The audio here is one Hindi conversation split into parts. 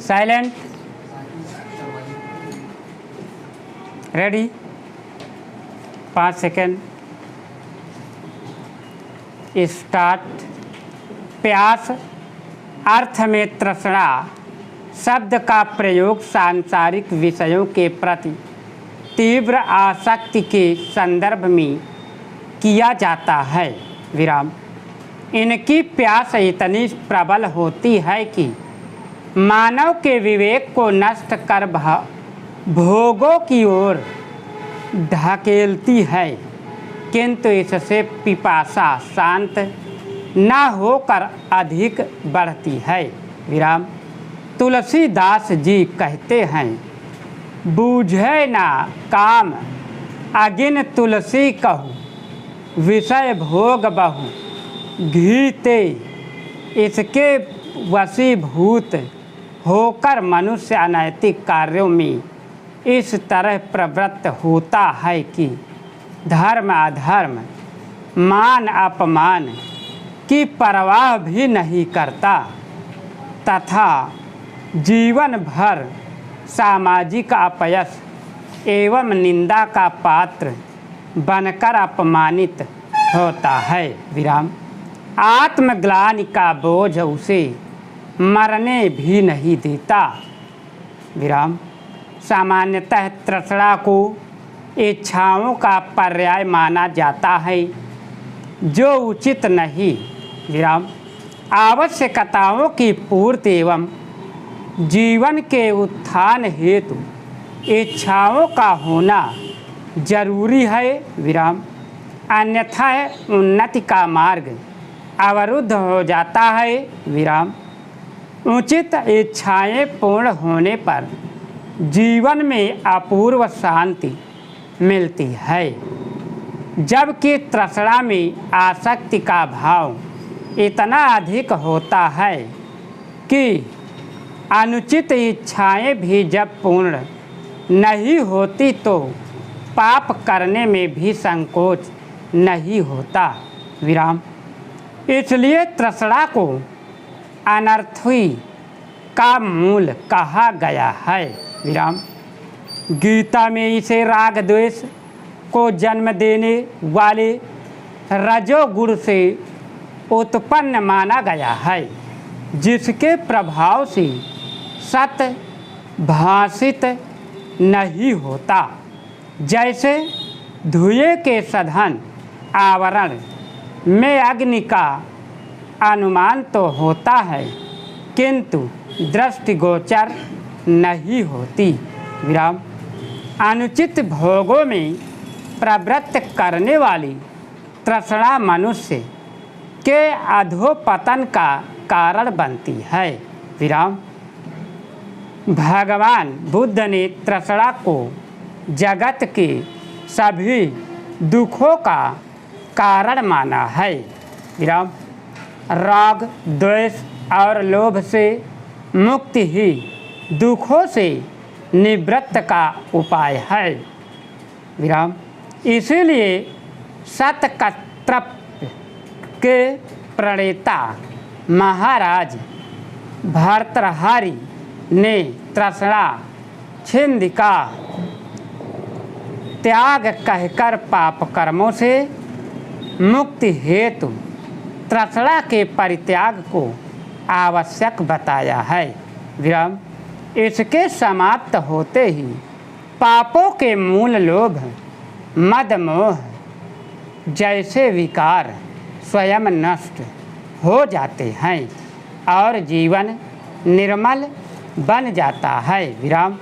साइलेंट। रेडी। 5 सेकेंड। स्टार्ट। प्यास अर्थ में तृष्णा शब्द का प्रयोग सांसारिक विषयों के प्रति तीव्र आसक्ति के संदर्भ में किया जाता है। विराम। इनकी प्यास इतनी प्रबल होती है कि मानव के विवेक को नष्ट कर भोगों की ओर धकेलती है, किंतु इससे पिपासा शांत न होकर अधिक बढ़ती है। विराम। तुलसीदास जी कहते हैं, बूझे ना काम अगिन तुलसी कहूँ, विषय भोग बहु घीते। इसके वशीभूत होकर मनुष्य अनैतिक कार्यों में इस तरह प्रवृत्त होता है कि धर्म अधर्म मान अपमान की परवाह भी नहीं करता तथा जीवन भर सामाजिक अपयश एवं निंदा का पात्र बनकर अपमानित होता है। विराम। आत्मग्लानि का बोझ उसे मरने भी नहीं देता। विराम। सामान्यतः तृष्णा को इच्छाओं का पर्याय माना जाता है, जो उचित नहीं। विराम। आवश्यकताओं की पूर्ति एवं जीवन के उत्थान हेतु इच्छाओं का होना जरूरी है। विराम। अन्यथा उन्नति का मार्ग अवरुद्ध हो जाता है। विराम। उचित इच्छाएं पूर्ण होने पर जीवन में अपूर्व शांति मिलती है, जबकि तृष्णा में आसक्ति का भाव इतना अधिक होता है कि अनुचित इच्छाएं भी जब पूर्ण नहीं होती तो पाप करने में भी संकोच नहीं होता। विराम। इसलिए तृष्णा को अनर्थी का मूल कहा गया है। विराम। गीता में इसे राग द्वेष को जन्म देने वाले रजोगुण से उत्पन्न माना गया है, जिसके प्रभाव से सत्य भाषित नहीं होता। जैसे धुएं के सघन आवरण में अग्नि का अनुमान तो होता है, किंतु दृष्टिगोचर नहीं होती। विराम। अनुचित भोगों में प्रवृत्त करने वाली तृष्णा मनुष्य के अधोपतन का कारण बनती है। विराम। भगवान बुद्ध ने तृष्णा को जगत के सभी दुखों का कारण माना है। विराम। राग द्वेष और लोभ से मुक्ति ही दुखों से निवृत्त का उपाय है। विराम। इसीलिए शतकत्रप के प्रणेता महाराज भर्तृहरि ने तृष्णा छिंद का त्याग कहकर पाप कर्मों से मुक्ति हेतु तृष्णा के परित्याग को आवश्यक बताया है। विराम। इसके समाप्त होते ही पापों के मूल लोभ मद मोह जैसे विकार स्वयं नष्ट हो जाते हैं और जीवन निर्मल बन जाता है। विराम।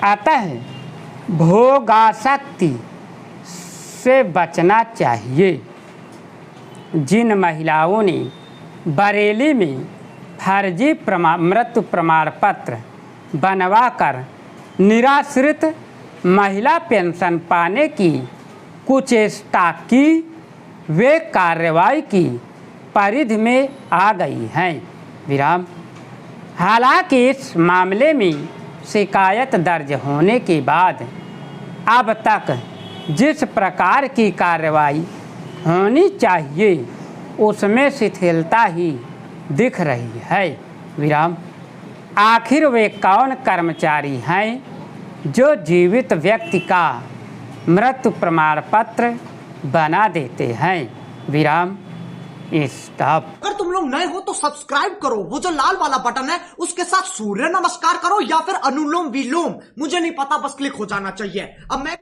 अतः भोगासक्ति से बचना चाहिए। जिन महिलाओं ने बरेली में फर्जी मृत्यु प्रमाण पत्र बनवाकर निराश्रित महिला पेंशन पाने की कुचेष्टा की, वे कार्रवाई की परिधि में आ गई हैं। विराम। हालांकि इस मामले में शिकायत दर्ज होने के बाद अब तक जिस प्रकार की कार्रवाई होनी चाहिए उसमें शिथिलता ही दिख रही है। विराम। आखिर वे कौन कर्मचारी हैं जो जीवित व्यक्ति का मृत्यु प्रमाण पत्र बना देते हैं? विराम स्टॉप। अगर तुम लोग नए हो तो सब्सक्राइब करो, वो जो लाल वाला बटन है उसके साथ सूर्य नमस्कार करो या फिर अनुलोम विलोम, मुझे नहीं पता, बस क्लिक हो जाना चाहिए। अब मैं